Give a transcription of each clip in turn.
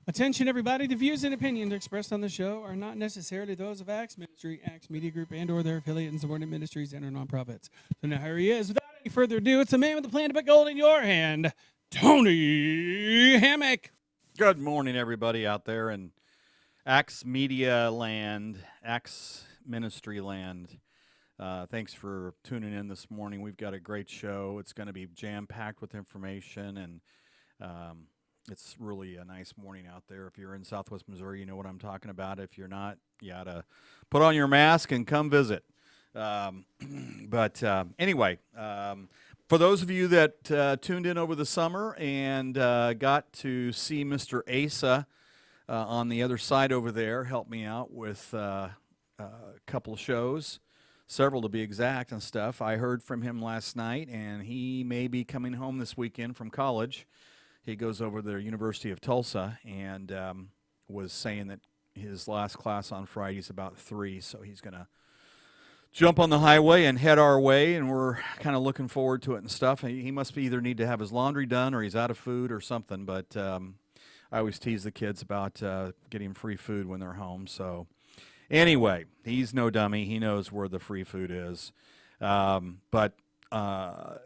Attention, everybody. The views and opinions expressed on the show are not necessarily those of Acts Ministry, Acts Media Group, and/or their affiliate and subordinate ministries and/or nonprofits. So now here he is. Without any further ado, it's the man with the plan to put gold in your hand, Tony Hammock. Good morning, everybody out there in Acts Media Land, Acts Ministry Land. Thanks for tuning in this morning. We've got a great show. It's going to be jam-packed with information, and it's really a nice morning out there. If you're in Southwest Missouri, you know what I'm talking about. If you're not, you got to put on your mask and come visit. Anyway, for those of you that tuned in over the summer and got to see Mr. Asa on the other side over there, help me out with a couple of shows, several to be exact and stuff. I heard from him last night, and he may be coming home this weekend from college. He goes over to the University of Tulsa and was saying that his last class on Friday is about 3, so he's going to jump on the highway and head our way, and we're kind of looking forward to it and stuff. He must be either need to have his laundry done or he's out of food or something, but I always tease the kids about getting free food when they're home. So anyway, he's no dummy. He knows where the free food is. But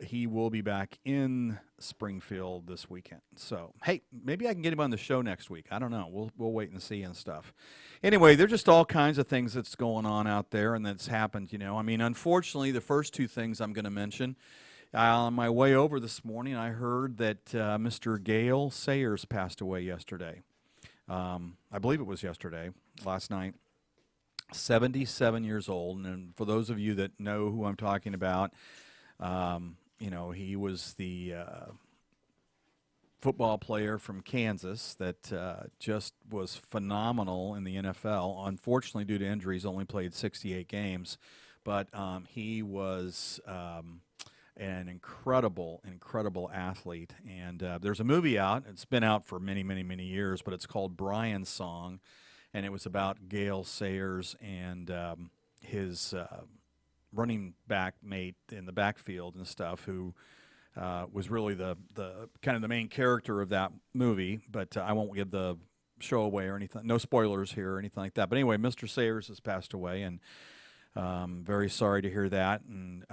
he will be back in Springfield this weekend. So, hey, maybe I can get him on the show next week. I don't know. We'll wait and see and stuff. Anyway, there's just all kinds of things that's going on out there and that's happened, you know. I mean, unfortunately, the first two things I'm going to mention, on my way over this morning, I heard that Mr. Gale Sayers passed away yesterday. I believe it was yesterday, last night. 77 years old. And for those of you that know who I'm talking about, you know, he was the football player from Kansas that just was phenomenal in the NFL. Unfortunately, due to injuries, only played 68 games. But he was an incredible athlete. And there's a movie out. It's been out for many, many, many years, but it's called Brian's Song. And it was about Gale Sayers and his running back mate in the backfield and stuff, who was really the kind of the main character of that movie. But I won't give the show away or anything. No spoilers here or anything like that. But anyway, Mr. Sayers has passed away, and very sorry to hear that. And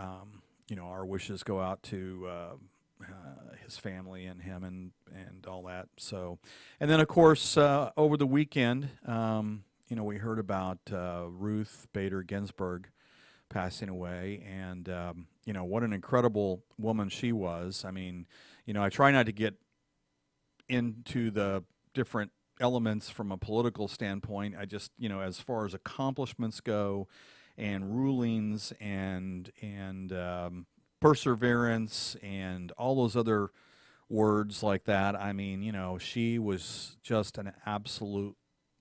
you know, our wishes go out to his family and him and all that. So, and then of course over the weekend, you know, we heard about Ruth Bader Ginsburg passing away, and you know, what an incredible woman she was. I mean, you know, I try not to get into the different elements from a political standpoint. I just, you know, as far as accomplishments go and rulings and perseverance and all those other words like that, I mean, you know, she was just an absolute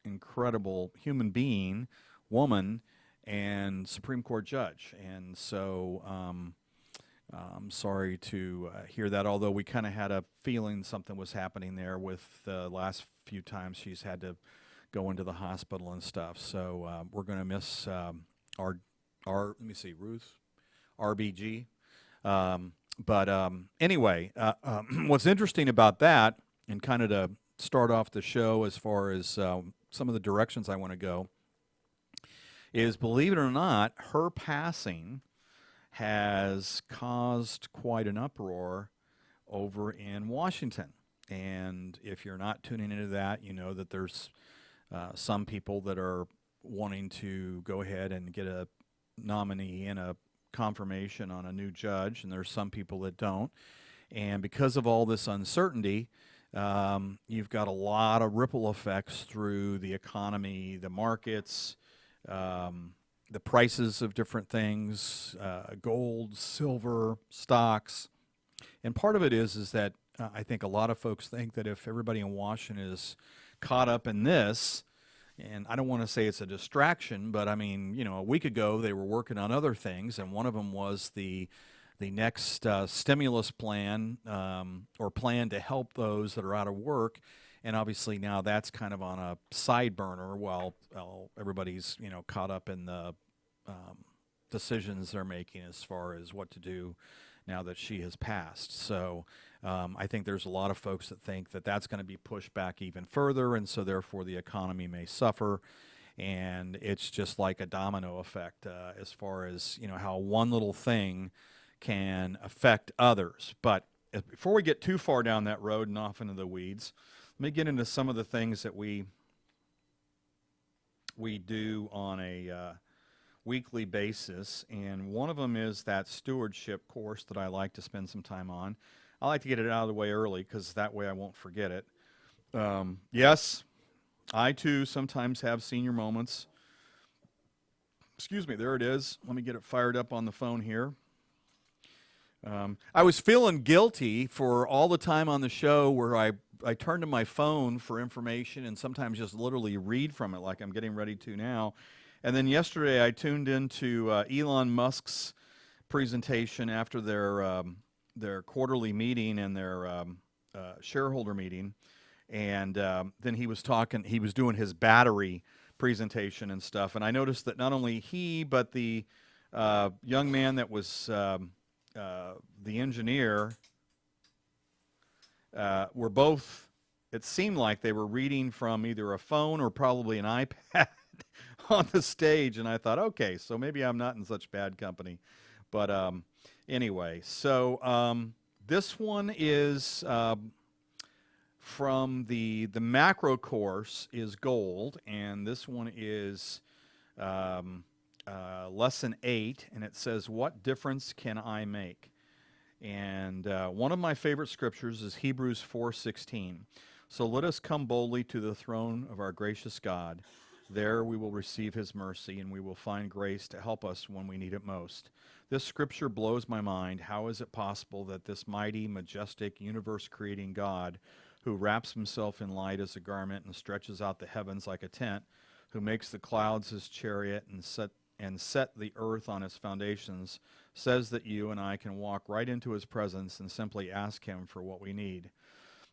incredible human being, woman, and Supreme Court judge. And so I'm sorry to hear that, although we kind of had a feeling something was happening there with the last few times she's had to go into the hospital and stuff. So we're going to miss our let me see, Ruth, RBG. Anyway, what's interesting about that, and kind of to start off the show as far as some of the directions I want to go, is, believe it or not, her passing has caused quite an uproar over in Washington. And if you're not tuning into that, you know that there's some people that are wanting to go ahead and get a nominee and a confirmation on a new judge, and there's some people that don't. And because of all this uncertainty, you've got a lot of ripple effects through the economy, the markets, the prices of different things, gold, silver, stocks. And part of it is that I think a lot of folks think that if everybody in Washington is caught up in this, and I don't want to say it's a distraction, but I mean, you know, a week ago they were working on other things, and one of them was the next stimulus plan, or plan to help those that are out of work. And obviously now that's kind of on a side burner while everybody's, you know, caught up in the decisions they're making as far as what to do now that she has passed. So I think there's a lot of folks that think that that's going to be pushed back even further, and so therefore the economy may suffer. And it's just like a domino effect as far as how one little thing can affect others. But before we get too far down that road and off into the weeds, let me get into some of the things that we do on a weekly basis, and one of them is that stewardship course that I like to spend some time on. I like to get it out of the way early because that way I won't forget it. Yes, I too sometimes have senior moments. Excuse me, there it is. Let me get it fired up on the phone here. I was feeling guilty for all the time on the show where I turn to my phone for information and sometimes just literally read from it like I'm getting ready to now. And then yesterday I tuned into Elon Musk's presentation after their quarterly meeting and their shareholder meeting. And then he was doing his battery presentation and stuff. And I noticed that not only he, but the young man that was the engineer were both, it seemed like they were reading from either a phone or probably an iPad on the stage. And I thought, okay, so maybe I'm not in such bad company. But anyway, so this one is from the macro course is gold, and this one is lesson 8, and it says, what difference can I make? And one of my favorite scriptures is Hebrews 4:16. So let us come boldly to the throne of our gracious God. There we will receive his mercy, and we will find grace to help us when we need it most. This scripture blows my mind. How is it possible that this mighty, majestic, universe-creating God, who wraps himself in light as a garment and stretches out the heavens like a tent, who makes the clouds his chariot and set the earth on its foundations, says that you and I can walk right into his presence and simply ask him for what we need?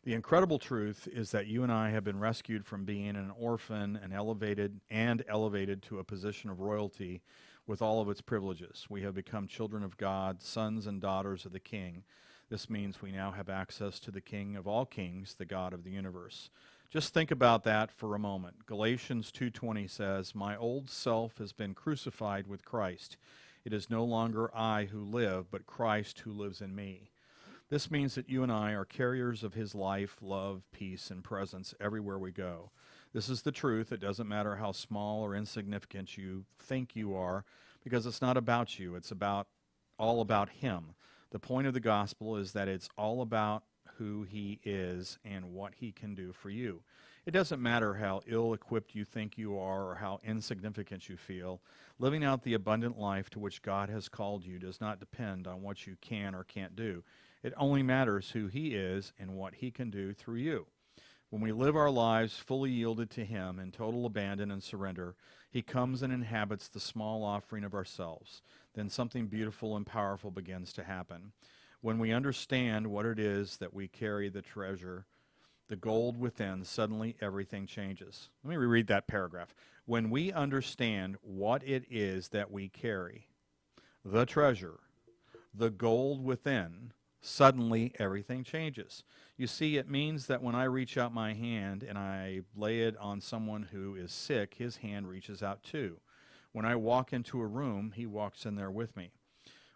The incredible truth is that you and I have been rescued from being an orphan and elevated to a position of royalty with all of its privileges. We have become children of God, sons and daughters of the King. This means we now have access to the King of all kings, the God of the universe. Just think about that for a moment. Galatians 2:20 says, my old self has been crucified with Christ. It is no longer I who live, but Christ who lives in me. This means that you and I are carriers of his life, love, peace, and presence everywhere we go. This is the truth. It doesn't matter how small or insignificant you think you are, because it's not about you. It's all about him. The point of the gospel is that it's all about who he is and what he can do for you. It doesn't matter how ill-equipped you think you are or how insignificant you feel. Living out the abundant life to which God has called you does not depend on what you can or can't do. It only matters who he is and what he can do through you. When we live our lives fully yielded to him in total abandon and surrender, he comes and inhabits the small offering of ourselves. Then something beautiful and powerful begins to happen. When we understand what it is that we carry, the treasure, the gold within, suddenly everything changes. Let me reread that paragraph. When we understand what it is that we carry, the treasure, the gold within, suddenly everything changes. You see, it means that when I reach out my hand and I lay it on someone who is sick, his hand reaches out too. When I walk into a room, he walks in there with me.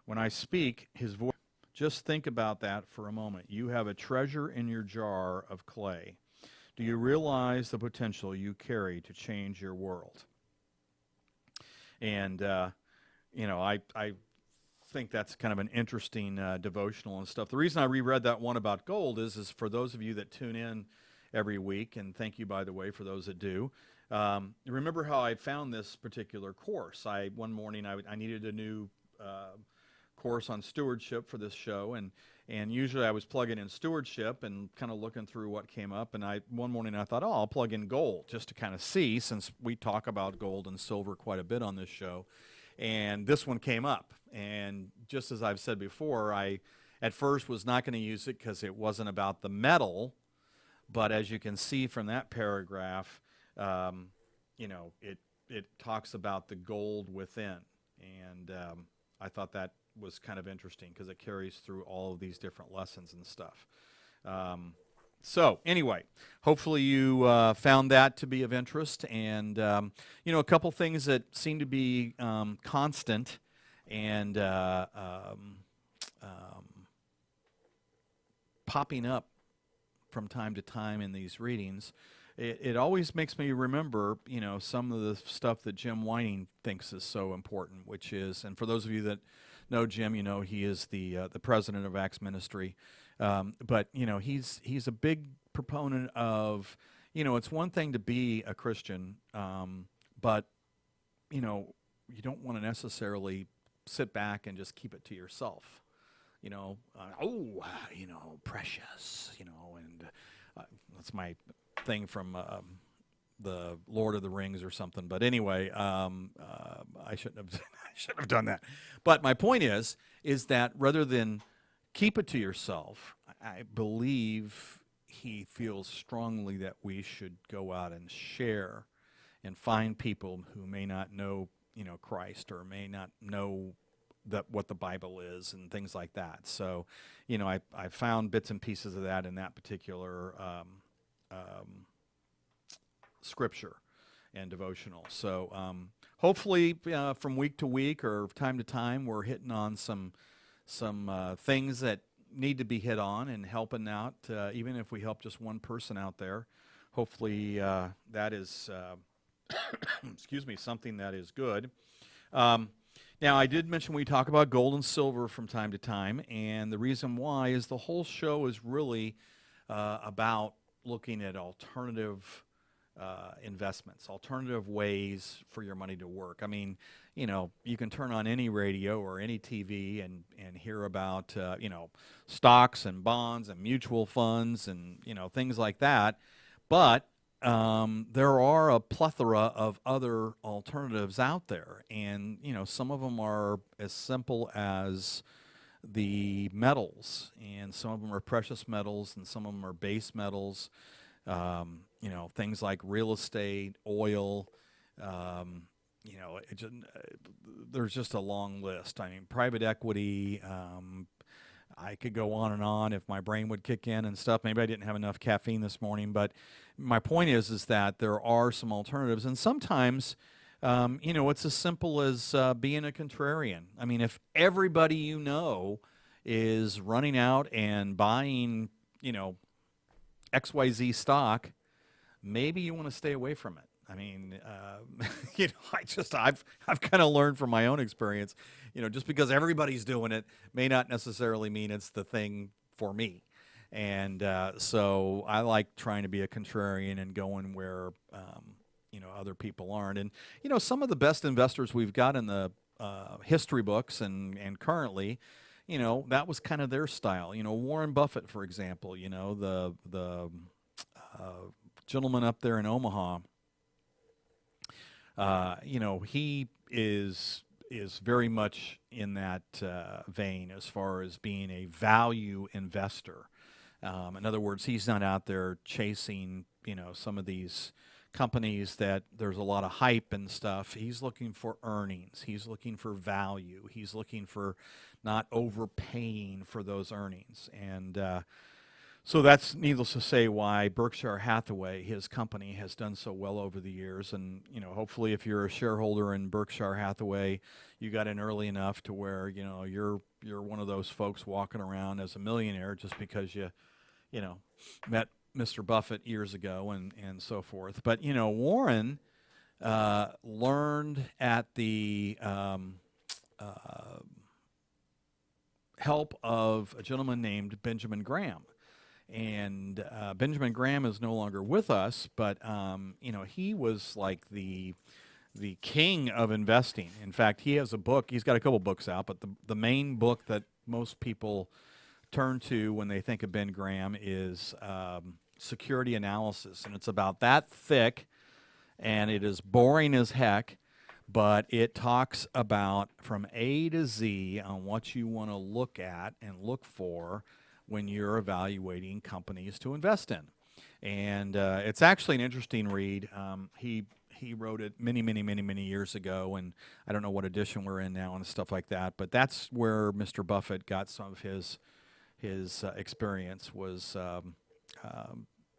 When I speak, his voice. Just think about that for a moment. You have a treasure in your jar of clay. Do you realize the potential you carry to change your world? And, I think that's kind of an interesting devotional and stuff. The reason I reread that one about gold is for those of you that tune in every week, and thank you, by the way, for those that do. Remember how I found this particular course. One morning I needed a new course on stewardship for this show, and usually I was plugging in stewardship and kind of looking through what came up, and one morning I thought, I'll plug in gold just to kind of see, since we talk about gold and silver quite a bit on this show. And this one came up, and just as I've said before, I at first was not going to use it because it wasn't about the metal, but as you can see from that paragraph, it talks about the gold within, and I thought that was kind of interesting because it carries through all of these different lessons and stuff. So anyway, hopefully you found that to be of interest, and a couple things that seem to be constant and popping up from time to time in these readings. It always makes me remember, some of the stuff that Jim Whining thinks is so important, which is, and for those of you that know Jim, he is the president of Acts Ministry. But he's a big proponent of, it's one thing to be a Christian, but you don't want to necessarily sit back and just keep it to yourself. Precious, and that's my thing from the Lord of the Rings or something. But anyway, I shouldn't have I shouldn't have done that. But my point is that rather than keep it to yourself, I believe he feels strongly that we should go out and share and find people who may not know, Christ, or may not know what the Bible is and things like that. So, I found bits and pieces of that in that particular scripture and devotional. So hopefully from week to week or time to time, we're hitting on some things that need to be hit on and helping out, even if we help just one person out there. Hopefully that is, excuse me, something that is good. Now, I did mention we talk about gold and silver from time to time, and the reason why is the whole show is really about looking at alternative investments, alternative ways for your money to work. I mean, you can turn on any radio or any TV and hear about, stocks and bonds and mutual funds and, things like that. But there are a plethora of other alternatives out there. And, some of them are as simple as the metals, and some of them are precious metals, and some of them are base metals. Things like real estate, oil, there's just a long list. I mean, private equity, I could go on and on if my brain would kick in and stuff. Maybe I didn't have enough caffeine this morning, but my point is that there are some alternatives, and sometimes, it's as simple as being a contrarian. I mean, if everybody is running out and buying, XYZ stock, maybe you want to stay away from it. I mean, I've kind of learned from my own experience, just because everybody's doing it may not necessarily mean it's the thing for me. And so I like trying to be a contrarian and going where, other people aren't. And, some of the best investors we've got in the history books and currently, that was kind of their style. Warren Buffett, for example, the gentleman up there in Omaha, he is very much in that vein as far as being a value investor. In other words, he's not out there chasing, some of these companies that there's a lot of hype and stuff. He's looking for earnings. He's looking for value. He's looking for not overpaying for those earnings. And so that's needless to say why Berkshire Hathaway, his company, has done so well over the years. And, hopefully if you're a shareholder in Berkshire Hathaway, you got in early enough to where, you're one of those folks walking around as a millionaire just because you met Mr. Buffett years ago and so forth. But, Warren learned at the help of a gentleman named Benjamin Graham. And Benjamin Graham is no longer with us, but, he was like the king of investing. In fact, he has a book. He's got a couple books out, but the main book that most people turn to when they think of Ben Graham is Security Analysis. And it's about that thick, and it is boring as heck, but it talks about from A to Z on what you want to look at and look for when you're evaluating companies to invest in. And it's actually an interesting read. He He wrote it many years ago, and I don't know what edition we're in now and stuff like that. But that's where Mr. Buffett got some of his experience. Was I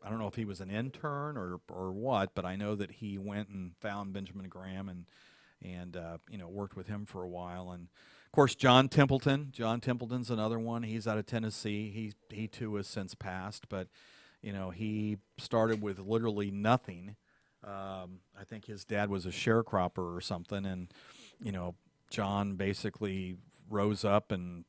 don't know if he was an intern or what, but I know that he went and found Benjamin Graham and worked with him for a while. And of course, John Templeton. John Templeton's another one. He's out of Tennessee. He too has since passed, but he started with literally nothing. I think his dad was a sharecropper or something, and John basically rose up and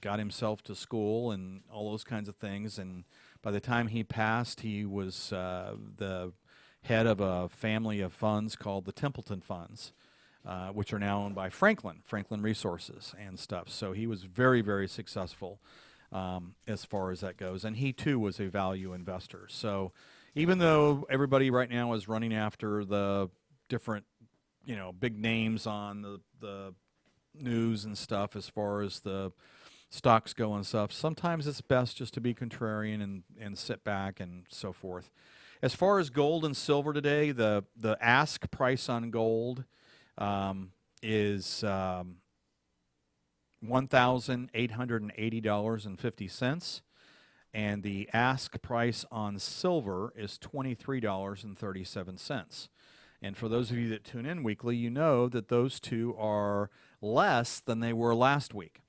got himself to school and all those kinds of things. And by the time he passed, he was the head of a family of funds called the Templeton Funds, which are now owned by Franklin Resources and stuff. So he was very successful as far as that goes. And he too was a value investor. So even though everybody right now is running after the different, big names on the news and stuff as far as the stocks go and stuff, sometimes it's best just to be contrarian and sit back and so forth. As far as gold and silver today, the ask price on gold is $1,880.50, and the ask price on silver is $23.37. And for those of you that tune in weekly, you know that those two are less than they were last week.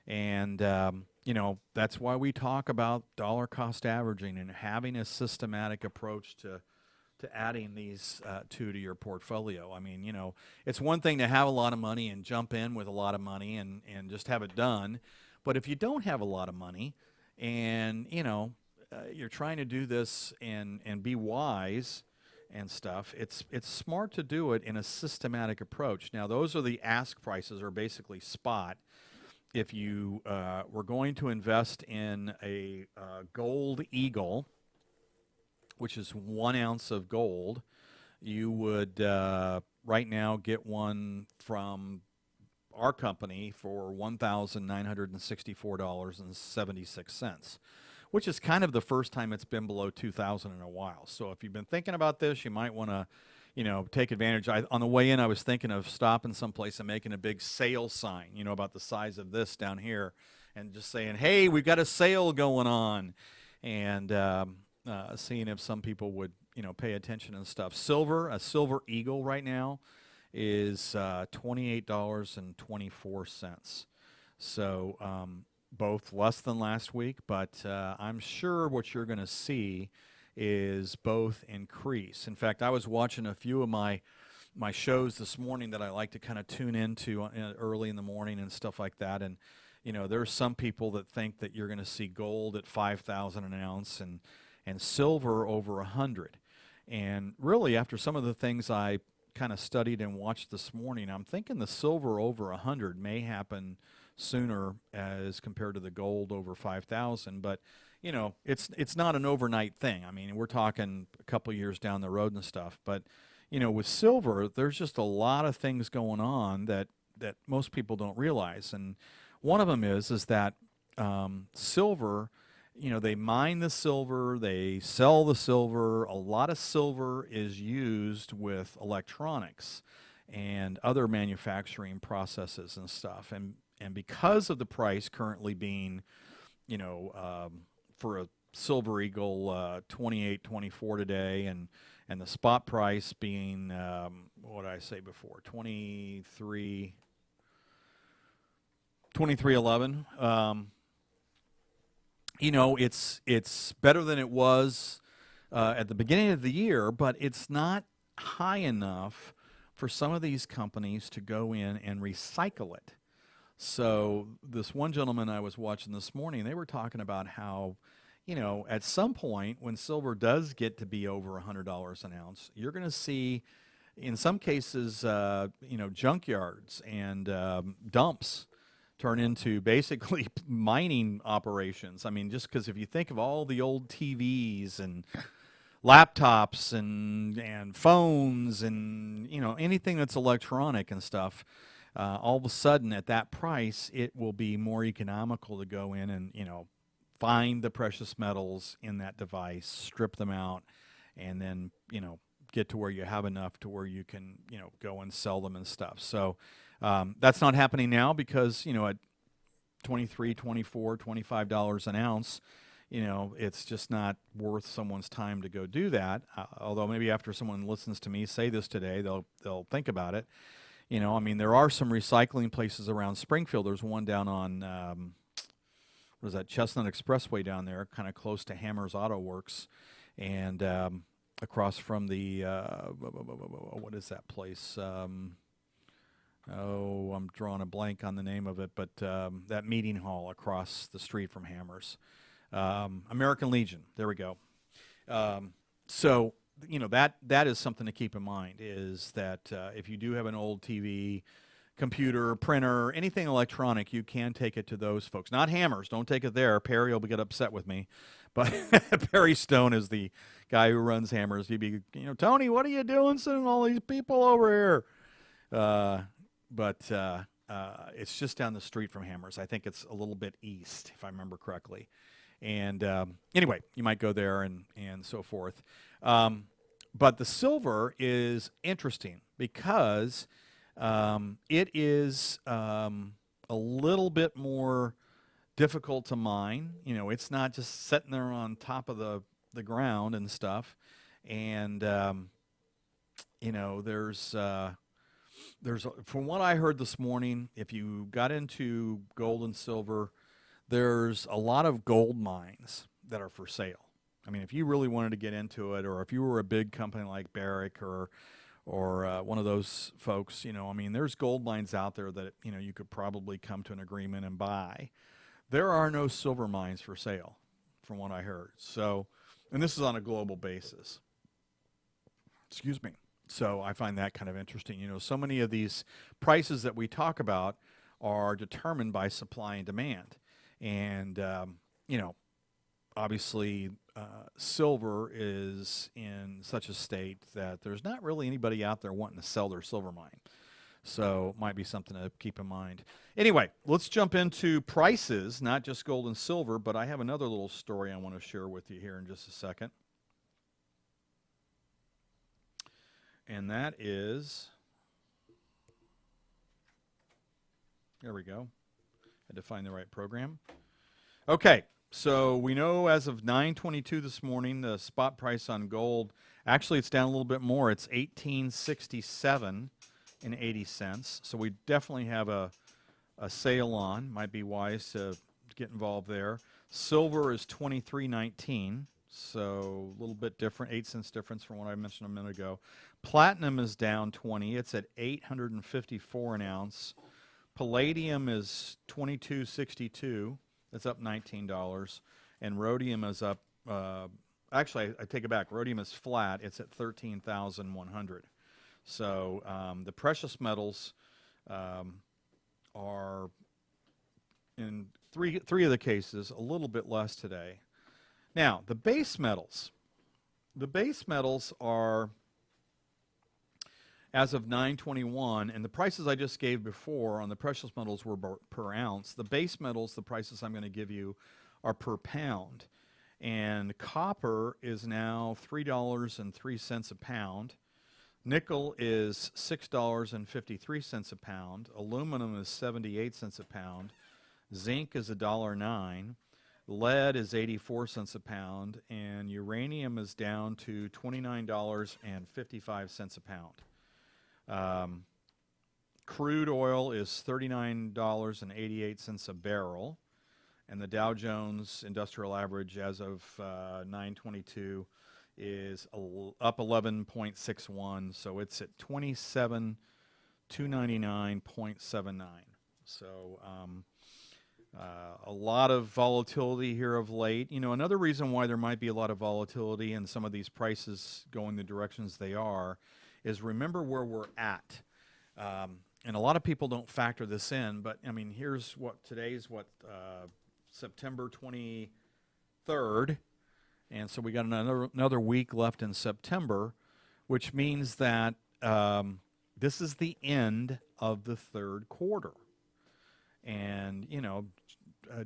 And, that's why we talk about dollar cost averaging and having a systematic approach to adding these two to your portfolio. I mean, it's one thing to have a lot of money and jump in with a lot of money and just have it done. But if you don't have a lot of money and, you're trying to do this and be wise and stuff, it's smart to do it in a systematic approach. Now, those are the ask prices, or basically spot. If you were going to invest in a gold eagle, which is 1 ounce of gold, you would right now get one from our company for $1,964.76, which is kind of the first time it's been below 2,000 in a while. So if you've been thinking about this, you might want to take advantage. On the way in, I was thinking of stopping someplace and making a big sale sign, about the size of this down here, and just saying, hey, we've got a sale going on, and seeing if some people would, pay attention and stuff. Silver, a silver eagle right now is $28.24. So both less than last week, but I'm sure what you're going to see is both increase. In fact, I was watching a few of my shows this morning that I like to kind of tune into early in the morning and stuff like that. And there's some people that think that you're going to see gold at 5,000 an ounce and silver over 100. And really, after some of the things I kind of studied and watched this morning, I'm thinking the silver over 100 may happen sooner as compared to the gold over 5,000. But it's not an overnight thing. I mean, we're talking a couple years down the road and stuff. But with silver, there's just a lot of things going on that most people don't realize. And one of them is that silver, they mine the silver, they sell the silver. A lot of silver is used with electronics and other manufacturing processes and stuff. And because of the price currently being, for a silver eagle, 28, 24 today, and the spot price being, what did I say before, 23.11. It's better than it was at the beginning of the year, but it's not high enough for some of these companies to go in and recycle it. So this one gentleman I was watching this morning, they were talking about how, at some point when silver does get to be over $100 an ounce, you're going to see, in some cases, junkyards and dumps turn into basically mining operations. I mean, just because if you think of all the old TVs and laptops and phones and anything that's electronic and stuff, all of a sudden at that price it will be more economical to go in and find the precious metals in that device, strip them out, and then get to where you have enough to where you can, go and sell them and stuff. So that's not happening now because, at $23, $24, $25 an ounce, it's just not worth someone's time to go do that. Although maybe after someone listens to me say this today, they'll think about it. There are some recycling places around Springfield. There's one down on, what is that, Chestnut Expressway down there, kind of close to Hammers Auto Works, and across from the, what is that place? I'm drawing a blank on the name of it, but that meeting hall across the street from Hammers. American Legion, there we go. So, that is something to keep in mind, is that if you do have an old TV, computer, printer, anything electronic, you can take it to those folks. Not Hammers, don't take it there. Perry will get upset with me. But Perry Stone is the guy who runs Hammers. He'd be, Tony, what are you doing sending all these people over here? But it's just down the street from Hammers. I think it's a little bit east, if I remember correctly. And anyway, you might go there and so forth. But the silver is interesting because it is a little bit more difficult to mine. It's not just sitting there on top of the ground and stuff. And, there's from what I heard this morning, if you got into gold and silver, there's a lot of gold mines that are for sale. If you really wanted to get into it, or if you were a big company like Barrick or one of those folks, there's gold mines out there that, you could probably come to an agreement and buy. There are no silver mines for sale, from what I heard. So, and this is on a global basis. Excuse me. So I find that kind of interesting. So many of these prices that we talk about are determined by supply and demand. And, obviously silver is in such a state that there's not really anybody out there wanting to sell their silver mine. So might be something to keep in mind. Anyway, let's jump into prices, not just gold and silver, but I have another little story I want to share with you here in just a second. And that is, there we go. Had to find the right program. Okay, so we know as of 9:22 this morning, the spot price on gold, actually it's down a little bit more. It's $18.67.80. So we definitely have a sale on. Might be wise to get involved there. Silver is $23.19. So a little bit different, 8 cents difference from what I mentioned a minute ago. Platinum is down 20. It's at $854 an ounce. Palladium is $22.62. That's up $19. And rhodium is up, actually, I take it back. Rhodium is flat. It's at $13,100. So the precious metals are, in three of the cases, a little bit less today. Now, the base metals. The base metals are, as of 9/21, and the prices I just gave before on the precious metals were per ounce. The base metals, the prices I'm going to give you, are per pound. And copper is now $3.03 a pound. Nickel is $6.53 a pound. Aluminum is 78 cents a pound. Zinc is $1.09. Lead is 84 cents a pound, and uranium is down to $29.55 a pound. Crude oil is $39.88 a barrel, and the Dow Jones Industrial Average as of 9/22 is up 11.61, so it's at 27,299.79. So a lot of volatility here of late. Another reason why there might be a lot of volatility and some of these prices going the directions they are is remember where we're at. And a lot of people don't factor this in, but here's what today's September 23rd, and so we got another week left in September, which means that this is the end of the third quarter. And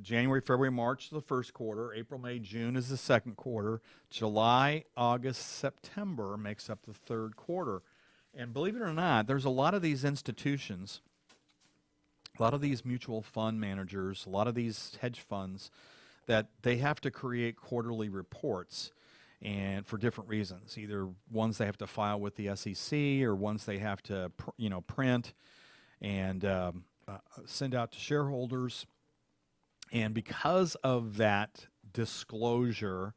January, February, March is the first quarter. April, May, June is the second quarter. July, August, September makes up the third quarter. And believe it or not, there's a lot of these institutions, a lot of these mutual fund managers, a lot of these hedge funds that they have to create quarterly reports, and for different reasons. Either ones they have to file with the SEC, or ones they have to print and send out to shareholders. And because of that disclosure,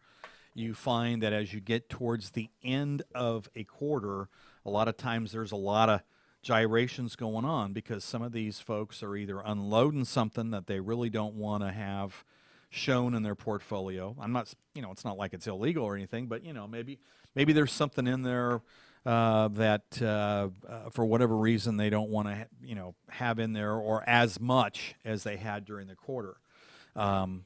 you find that as you get towards the end of a quarter, a lot of times there's a lot of gyrations going on, because some of these folks are either unloading something that they really don't want to have shown in their portfolio. I'm not, it's not like it's illegal or anything, but maybe there's something in there that for whatever reason they don't want to have in there, or as much as they had during the quarter, and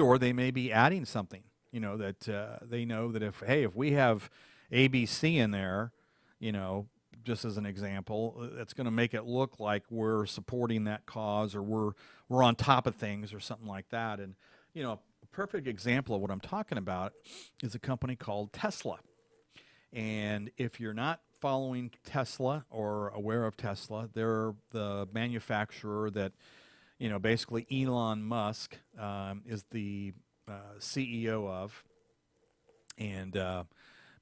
or they may be adding something that they know that if we have ABC in there, just as an example, that's going to make it look like we're supporting that cause, or we're on top of things, or something like that. And a perfect example of what I'm talking about is a company called Tesla. And if you're not following Tesla or aware of Tesla, they're the manufacturer that basically Elon Musk is the CEO of. And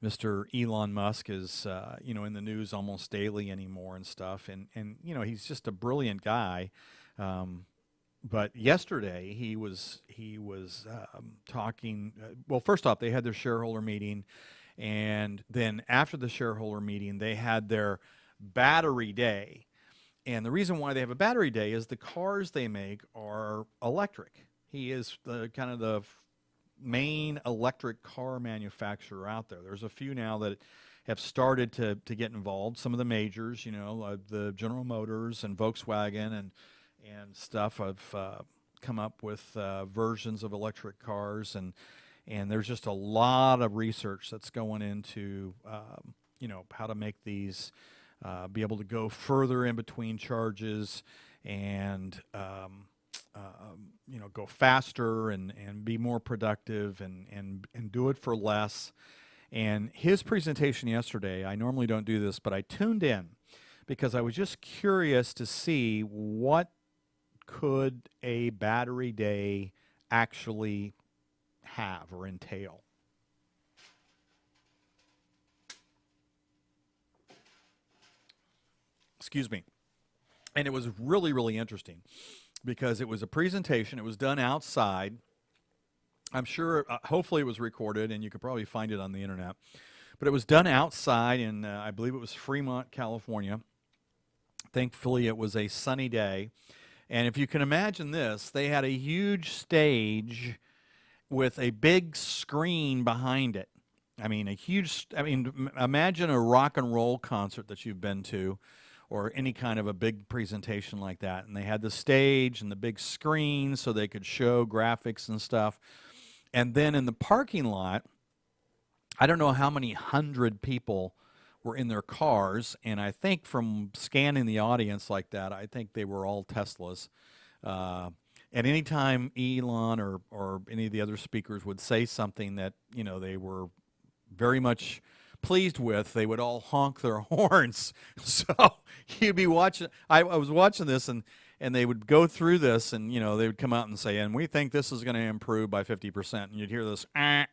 Mr. Elon Musk is, in the news almost daily anymore and stuff. And he's just a brilliant guy. But yesterday he was talking. Well, first off, they had their shareholder meeting, and then after the shareholder meeting, they had their battery day. And the reason why they have a battery day is the cars they make are electric. He is the kind of the main electric car manufacturer out there. There's a few now that have started to get involved. Some of the majors, the General Motors and Volkswagen and stuff have come up with versions of electric cars, and there's just a lot of research that's going into how to make these be able to go further in between charges, and go faster and be more productive, and do it for less. And his presentation yesterday, I normally don't do this, but I tuned in because I was just curious to see what could a battery day actually have or entail. Excuse me. And it was really, really interesting, because it was a presentation. It was done outside. I'm sure, hopefully it was recorded, and you could probably find it on the internet. But it was done outside in, I believe it was Fremont, California. Thankfully, it was a sunny day. And if you can imagine this, they had a huge stage with a big screen behind it. Imagine a rock and roll concert that you've been to, or any kind of a big presentation like that. And they had the stage and the big screen so they could show graphics and stuff. And then in the parking lot, I don't know how many hundred people were in their cars. And I think from scanning the audience like that, I think they were all Teslas. At any time Elon or any of the other speakers would say something that, they were very much pleased with, they would all honk their horns. So you'd be watching. I was watching this, and they would go through this, and they would come out and say, and we think this is going to improve by 50%, and you'd hear this, it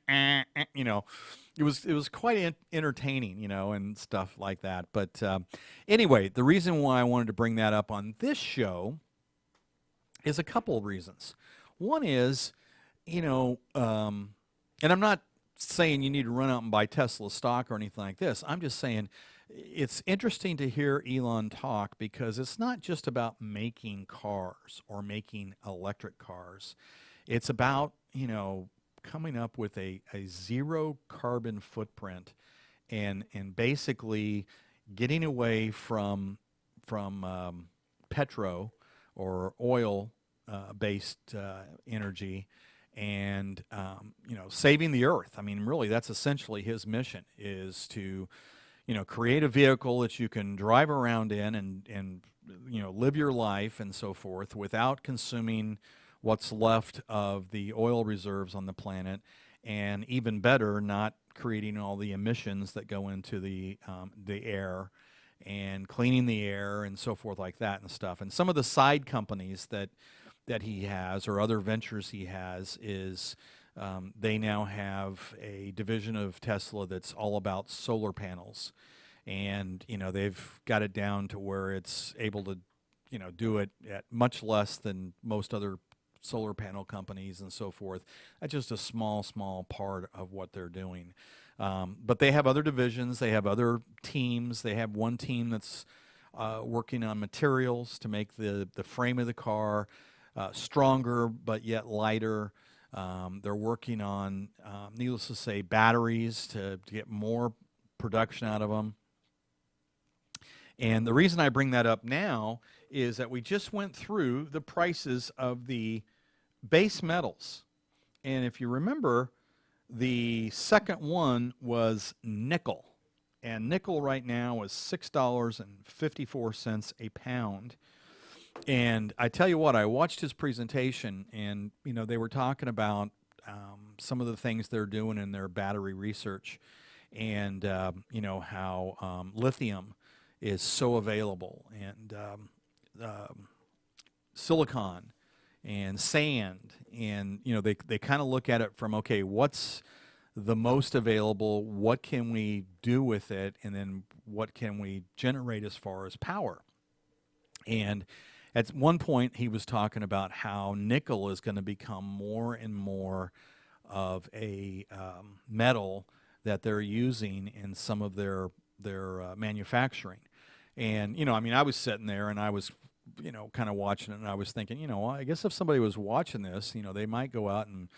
was quite entertaining, and stuff like that. But anyway, the reason why I wanted to bring that up on this show is a couple of reasons. One is, and I'm not saying you need to run out and buy Tesla stock or anything like this. I'm just saying it's interesting to hear Elon talk, because it's not just about making cars or making electric cars. It's about, coming up with a zero carbon footprint, and basically getting away from petro or oil based energy, and saving the earth. Really, that's essentially his mission, is to create a vehicle that you can drive around in and live your life and so forth without consuming what's left of the oil reserves on the planet, and even better, not creating all the emissions that go into the air and cleaning the air and so forth like that and stuff. And some of the side companies that he has or other ventures he has is they now have a division of Tesla that's all about solar panels. And, they've got it down to where it's able to, do it at much less than most other solar panel companies and so forth. That's just a small part of what they're doing. But they have other divisions. They have other teams. They have one team that's working on materials to make the frame of the car stronger but yet lighter. They're working on, needless to say, batteries to get more production out of them. And the reason I bring that up now is that we just went through the prices of the base metals. And if you remember, the second one was nickel. And nickel right now is $6.54 a pound. And I tell you what, I watched his presentation, and they were talking about some of the things they're doing in their battery research, and how lithium is so available, and silicon and sand, and they kind of look at it from, okay, what's the most available, what can we do with it, and then what can we generate as far as power. And at one point he was talking about how nickel is going to become more and more of a metal that they're using in some of their manufacturing. And I was sitting there and I was kind of watching it, and I was thinking, I guess if somebody was watching this, they might go out and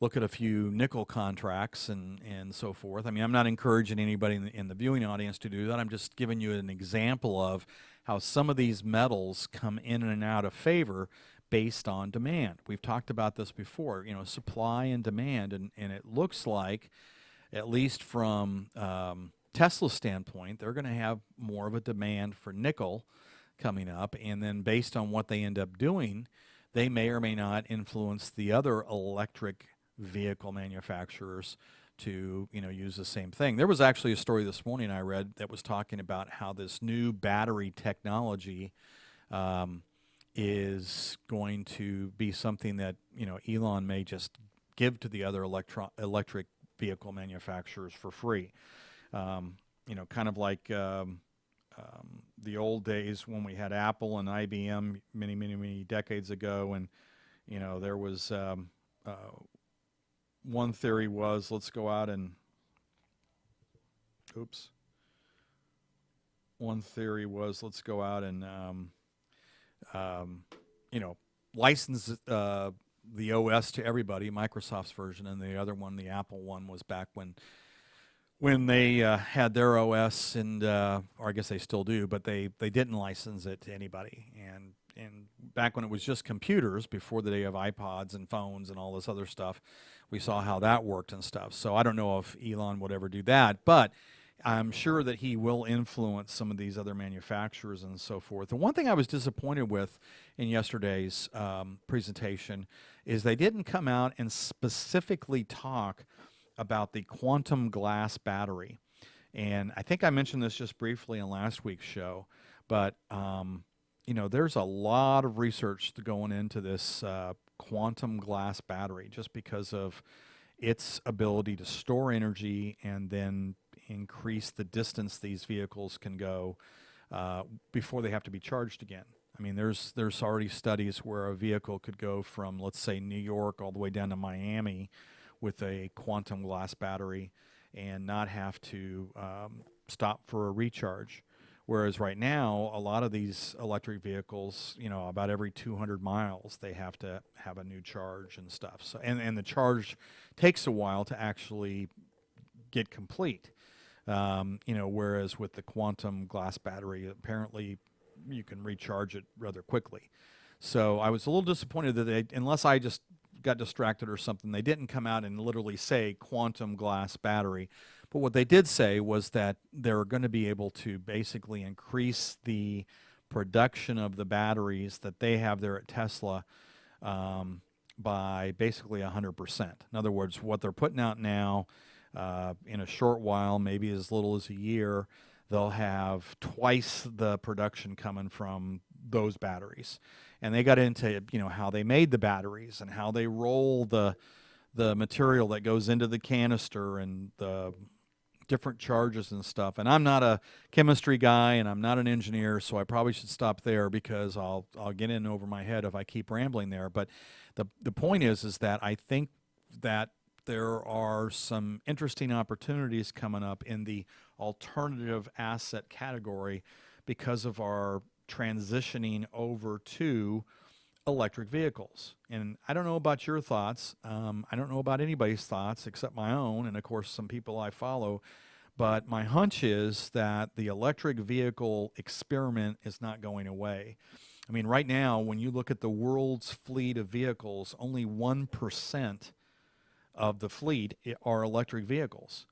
look at a few nickel contracts and so forth. I mean, I'm not encouraging anybody in the viewing audience to do that. I'm just giving you an example of how some of these metals come in and out of favor based on demand. We've talked about this before, supply and demand, and it looks like, at least from Tesla's standpoint, they're going to have more of a demand for nickel coming up, and then based on what they end up doing, they may or may not influence the other electric vehicle manufacturers to use the same thing. There was actually a story this morning I read that was talking about how this new battery technology is going to be something that Elon may just give to the other electric vehicle manufacturers for free. Kind of like the old days when we had Apple and IBM many decades ago, and there was one theory was, let's go out and license the OS to everybody, Microsoft's version, and the other one, the Apple one, was back when they had their OS, and or I guess they still do, but they didn't license it to anybody. And back when it was just computers, before the day of iPods and phones and all this other stuff, we saw how that worked and stuff. So I don't know if Elon would ever do that, but I'm sure that he will influence some of these other manufacturers and so forth. And one thing I was disappointed with in yesterday's presentation is they didn't come out and specifically talk about the quantum glass battery. And I think I mentioned this just briefly in last week's show, but there's a lot of research going into this quantum glass battery, just because of its ability to store energy and then increase the distance these vehicles can go before they have to be charged again. I mean, there's already studies where a vehicle could go from, let's say, New York all the way down to Miami with a quantum glass battery and not have to stop for a recharge. Whereas right now, a lot of these electric vehicles, about every 200 miles, they have to have a new charge and stuff. So, and the charge takes a while to actually get complete. Whereas with the quantum glass battery, apparently you can recharge it rather quickly. So I was a little disappointed that unless I just got distracted or something, they didn't come out and literally say quantum glass battery. But what they did say was that they're going to be able to basically increase the production of the batteries that they have there at Tesla by basically 100%. In other words, what they're putting out now, in a short while, maybe as little as a year, they'll have twice the production coming from those batteries. And they got into, how they made the batteries and how they roll the material that goes into the canister and the different charges and stuff. And I'm not a chemistry guy and I'm not an engineer, so I probably should stop there because I'll get in over my head if I keep rambling there. But the point is that I think that there are some interesting opportunities coming up in the alternative asset category because of our transitioning over to electric vehicles. And I don't know about your thoughts. I don't know about anybody's thoughts except my own, and of course some people I follow. But my hunch is that the electric vehicle experiment is not going away. I mean, right now, when you look at the world's fleet of vehicles, only 1% of the fleet are electric vehicles.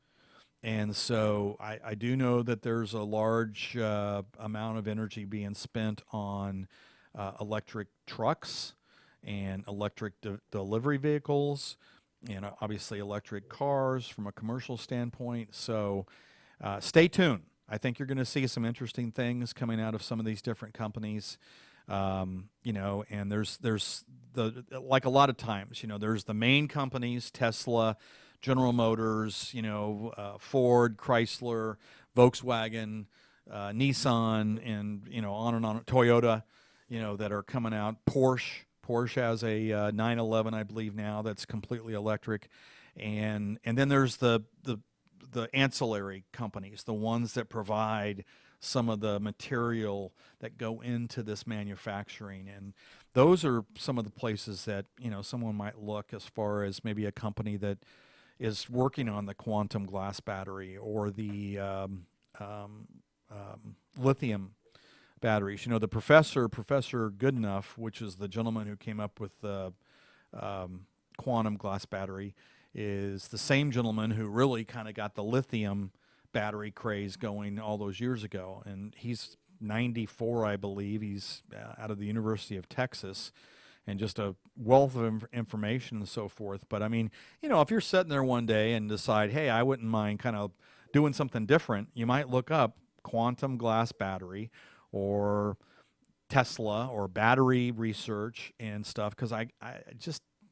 And so I do know that there's a large amount of energy being spent on electric trucks and electric delivery vehicles and obviously electric cars from a commercial standpoint. So stay tuned. I think you're going to see some interesting things coming out of some of these different companies. And there's like a lot of times, there's the main companies, Tesla, General Motors, Ford, Chrysler, Volkswagen, Nissan, and, on and on, Toyota, that are coming out. Porsche has a 911, I believe now, that's completely electric. And then there's the ancillary companies, the ones that provide some of the material that go into this manufacturing. And those are some of the places that, someone might look as far as maybe a company that is working on the quantum glass battery or the lithium batteries. The Professor Goodenough, which is the gentleman who came up with the quantum glass battery, is the same gentleman who really kind of got the lithium battery craze going all those years ago. And he's 94, I believe. He's out of the University of Texas, and just a wealth of information and so forth. But I mean, if you're sitting there one day and decide, hey, I wouldn't mind kind of doing something different, you might look up quantum glass battery or Tesla or battery research and stuff, because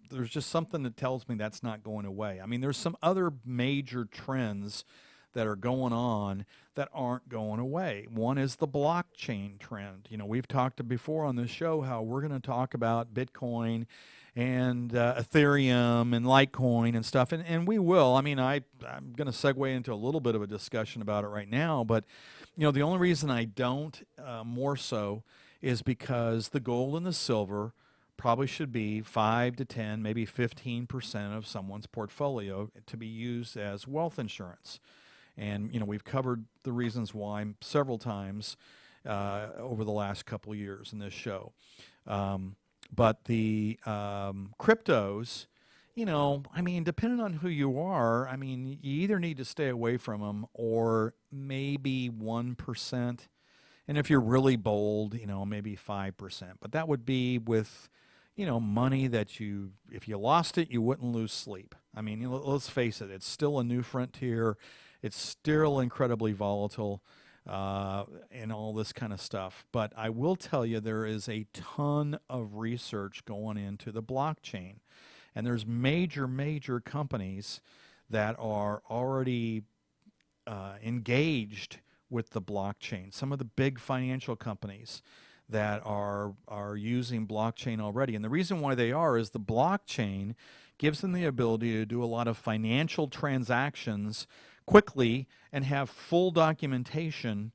there's just something that tells me that's not going away. I mean, there's some other major trends that are going on that aren't going away. One is the blockchain trend. We've talked before on this show how we're going to talk about Bitcoin and Ethereum and Litecoin and stuff, and we will. I mean, I'm going to segue into a little bit of a discussion about it right now, but the only reason I don't more so is because the gold and the silver probably should be 5 to 10, maybe 15% of someone's portfolio to be used as wealth insurance. And, we've covered the reasons why several times over the last couple of years in this show. But the cryptos, I mean, depending on who you are, I mean, you either need to stay away from them or maybe 1%. And if you're really bold, maybe 5%. But that would be with, money that if you lost it, you wouldn't lose sleep. I mean, let's face it, it's still a new frontier. It's still incredibly volatile and all this kind of stuff. But I will tell you there is a ton of research going into the blockchain. And there's major companies that are already engaged with the blockchain. Some of the big financial companies that are using blockchain already. And the reason why they are is the blockchain gives them the ability to do a lot of financial transactions quickly and have full documentation,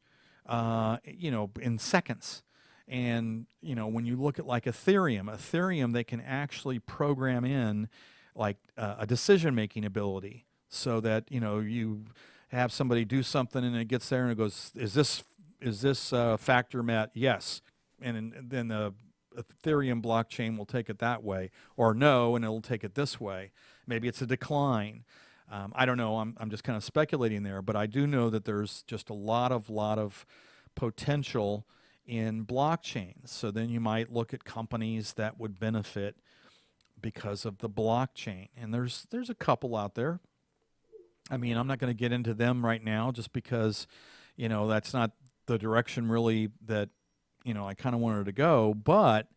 in seconds. And, when you look at like Ethereum, they can actually program in like a decision-making ability so that, you have somebody do something and it gets there and it goes, is this factor met? Yes. And then the Ethereum blockchain will take it that way, or no, and it'll take it this way. Maybe it's a decline. I don't know. I'm just kind of speculating there, but I do know that there's just a lot of potential in blockchains. So then you might look at companies that would benefit because of the blockchain, and there's a couple out there. I mean, I'm not going to get into them right now, just because, that's not the direction really that I kind of wanted to go. But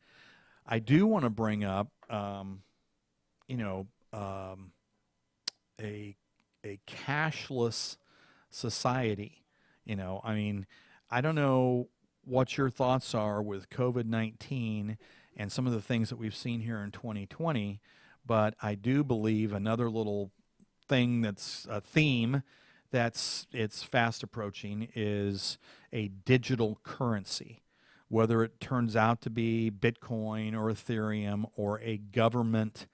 I do want to bring up, you know, um, a cashless society. I mean, I don't know what your thoughts are with COVID-19 and some of the things that we've seen here in 2020, but I do believe another little thing that's a theme that's it's fast approaching is a digital currency. Whether it turns out to be Bitcoin or Ethereum or a government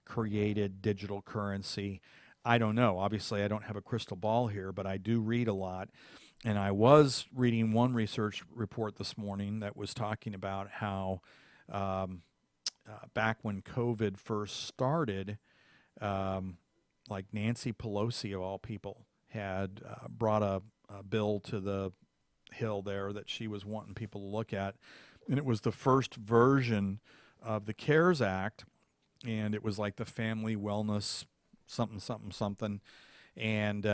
created digital currency, I don't know. Obviously, I don't have a crystal ball here, but I do read a lot. And I was reading one research report this morning that was talking about how um, back when COVID first started, like Nancy Pelosi, of all people, had brought a bill to the Hill there that she was wanting people to look at. And it was the first version of the CARES Act. And it was like the family wellness something, something, something. And,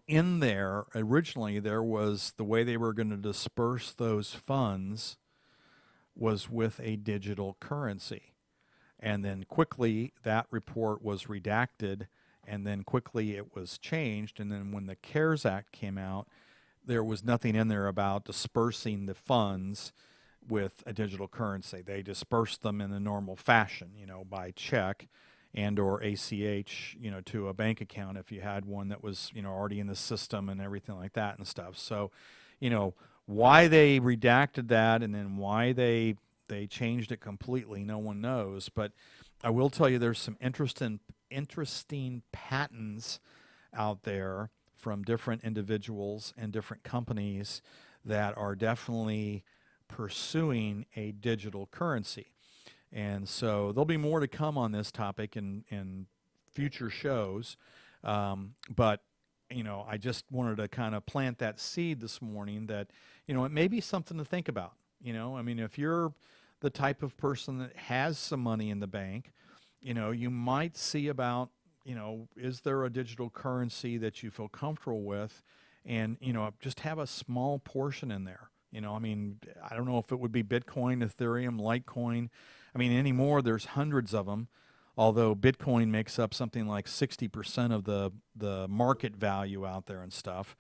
in there, originally, there was the way they were going to disperse those funds was with a digital currency. And then quickly that report was redacted, and then quickly it was changed. And then when the CARES Act came out, there was nothing in there about dispersing the funds with a digital currency. They dispersed them in the normal fashion, by check and or ACH, to a bank account if you had one that was, already in the system and everything like that and stuff. So, why they redacted that and then why they changed it completely, no one knows. But I will tell you there's some interesting patents out there from different individuals and different companies that are definitely pursuing a digital currency. And so there'll be more to come on this topic in future shows. But, I just wanted to kind of plant that seed this morning that, it may be something to think about. I mean, if you're the type of person that has some money in the bank, you might see about, is there a digital currency that you feel comfortable with? And, just have a small portion in there. I mean, I don't know if it would be Bitcoin, Ethereum, Litecoin. I mean, anymore, there's hundreds of them, although Bitcoin makes up something like 60% of the market value out there and stuff.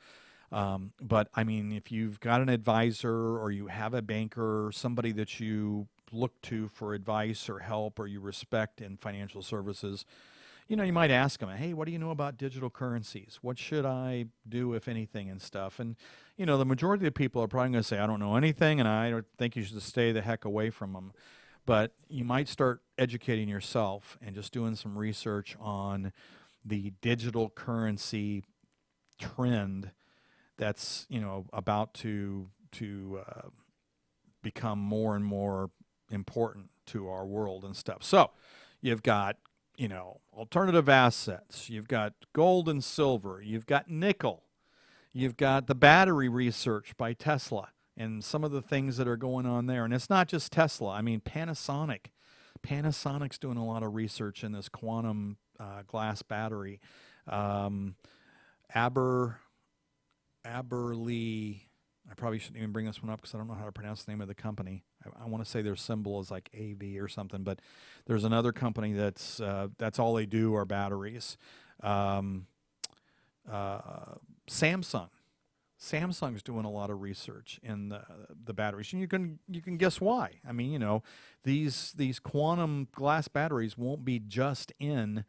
But, I mean, if you've got an advisor or you have a banker or somebody that you look to for advice or help or you respect in financial services, you might ask them, hey, what do you know about digital currencies? What should I do, if anything, and stuff? And, the majority of the people are probably going to say, I don't know anything, and I don't think you should stay the heck away from them. But you might start educating yourself and just doing some research on the digital currency trend that's, about to become more and more important to our world and stuff. So you've got alternative assets, you've got gold and silver, you've got nickel, you've got the battery research by Tesla and some of the things that are going on there. And it's not just Tesla. I mean, Panasonic's doing a lot of research in this quantum glass battery. Aberley, I probably shouldn't even bring this one up because I don't know how to pronounce the name of the company. I want to say their symbol is like AV or something, but there's another company that's all they do are batteries. Samsung's doing a lot of research in the batteries, and you can guess why. I mean, these quantum glass batteries won't be just in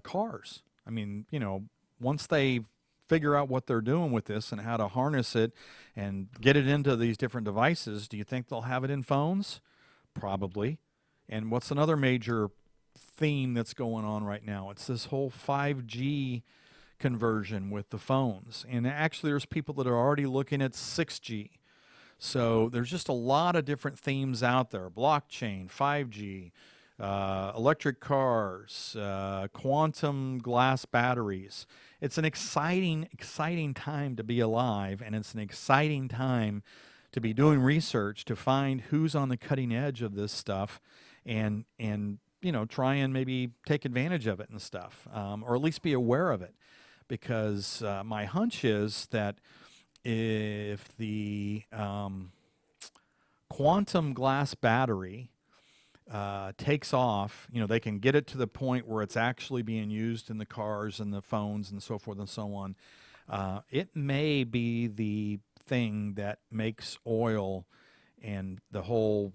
cars. I mean, once they figure out what they're doing with this and how to harness it and get it into these different devices, do you think they'll have it in phones? Probably. And what's another major theme that's going on right now? It's this whole 5G conversion with the phones. And actually there's people that are already looking at 6G. So there's just a lot of different themes out there. Blockchain, 5G, electric cars, quantum glass batteries. It's an exciting, exciting time to be alive, and it's an exciting time to be doing research to find who's on the cutting edge of this stuff, and try and maybe take advantage of it and stuff, or at least be aware of it, because my hunch is that if the quantum glass battery takes off, they can get it to the point where it's actually being used in the cars and the phones and so forth and so on. It may be the thing that makes oil and the whole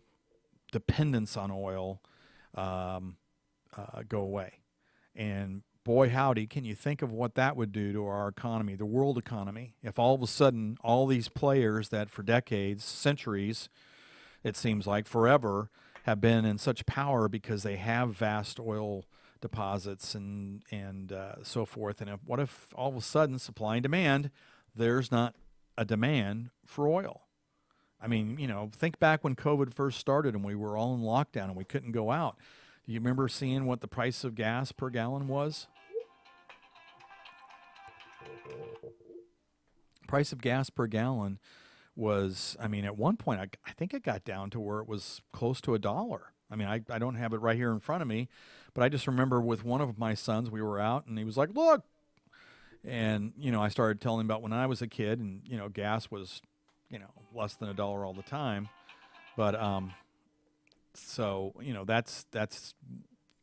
dependence on oil go away. And boy, howdy, can you think of what that would do to our economy, the world economy, if all of a sudden all these players that for decades, centuries, it seems like forever, have been in such power because they have vast oil deposits and so forth. And what if all of a sudden, supply and demand, there's not a demand for oil? I mean, think back when COVID first started and we were all in lockdown and we couldn't go out. Do you remember seeing what the price of gas per gallon was? Price of gas per gallon was, at one point, I think it got down to where it was close to $1. I don't have it right here in front of me, but I just remember with one of my sons, we were out and he was like, look. And, I started telling him about when I was a kid and, gas was, less than $1 all the time. But, so, that's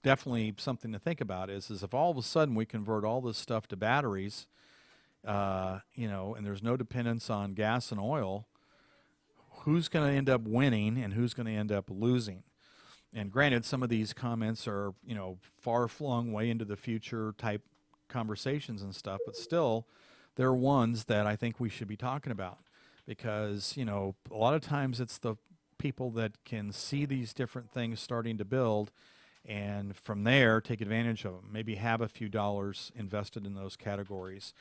definitely something to think about is if all of a sudden we convert all this stuff to batteries, and there's no dependence on gas and oil, who's going to end up winning and who's going to end up losing? And granted, some of these comments are, far-flung way into the future type conversations and stuff, but still, they're ones that I think we should be talking about because, a lot of times it's the people that can see these different things starting to build and from there take advantage of them, maybe have a few dollars invested in those categories,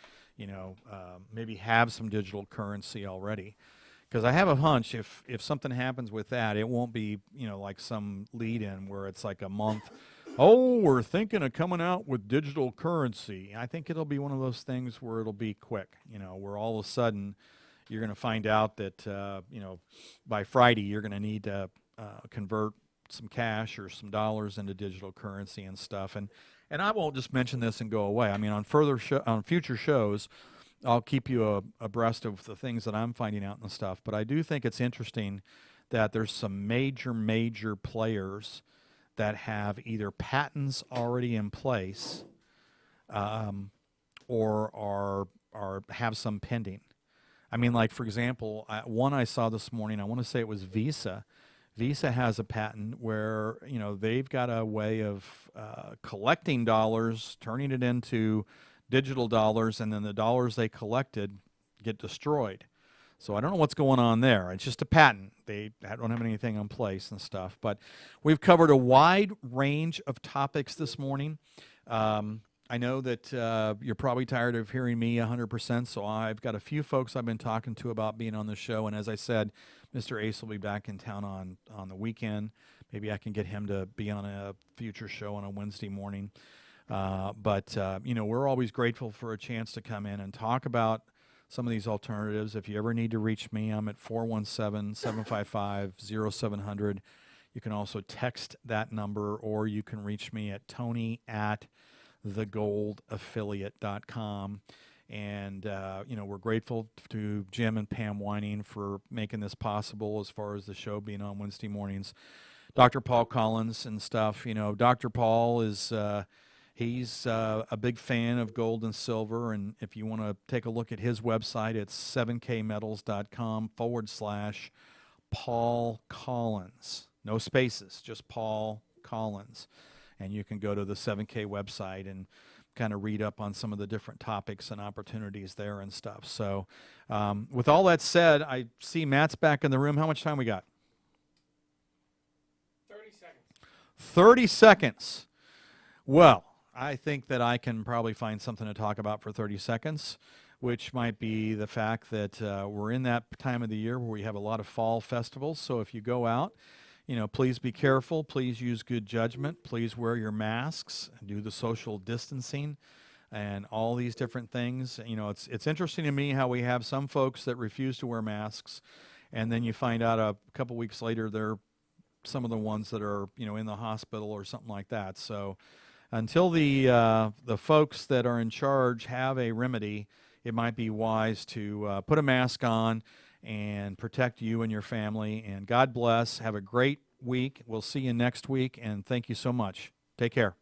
maybe have some digital currency already. Because I have a hunch if something happens with that, it won't be, like some lead-in where it's like a month, oh, we're thinking of coming out with digital currency. I think it'll be one of those things where it'll be quick, where all of a sudden you're going to find out that, by Friday you're going to need to convert some cash or some dollars into digital currency and stuff. And I won't just mention this and go away. On future shows, I'll keep you abreast of the things that I'm finding out and stuff. But I do think it's interesting that there's some major players that have either patents already in place or have some pending. Like, for example, one I saw this morning, I want to say it was Visa. Visa has a patent where, they've got a way of collecting dollars, turning it into digital dollars, and then the dollars they collected get destroyed. So I don't know what's going on there. It's just a patent. They don't have anything in place and stuff. But we've covered a wide range of topics this morning. I know that you're probably tired of hearing me 100%, so I've got a few folks I've been talking to about being on the show. And as I said, Mr. Ace will be back in town on the weekend. Maybe I can get him to be on a future show on a Wednesday morning. But we're always grateful for a chance to come in and talk about some of these alternatives. If you ever need to reach me, I'm at 417-755-0700. You can also text that number, or you can reach me at tony@thegoldaffiliate.com. And, we're grateful to Jim and Pam Whining for making this possible as far as the show being on Wednesday mornings. Dr. Paul Collins and stuff, Dr. Paul is... He's a big fan of gold and silver, and if you want to take a look at his website, it's 7kmetals.com/Paul Collins. No spaces, just Paul Collins. And you can go to the 7K website and kind of read up on some of the different topics and opportunities there and stuff. So with all that said, I see Matt's back in the room. How much time we got? 30 seconds. 30 seconds. Well, I think that I can probably find something to talk about for 30 seconds, which might be the fact that we're in that time of the year where we have a lot of fall festivals. So if you go out please be careful. Please use good judgment. Please wear your masks. Do the social distancing, and all these different things. It's interesting to me how we have some folks that refuse to wear masks, and then you find out a couple weeks later they're some of the ones that are in the hospital or something like that. So until the folks that are in charge have a remedy, it might be wise to put a mask on and protect you and your family. And God bless. Have a great week. We'll see you next week, and thank you so much. Take care.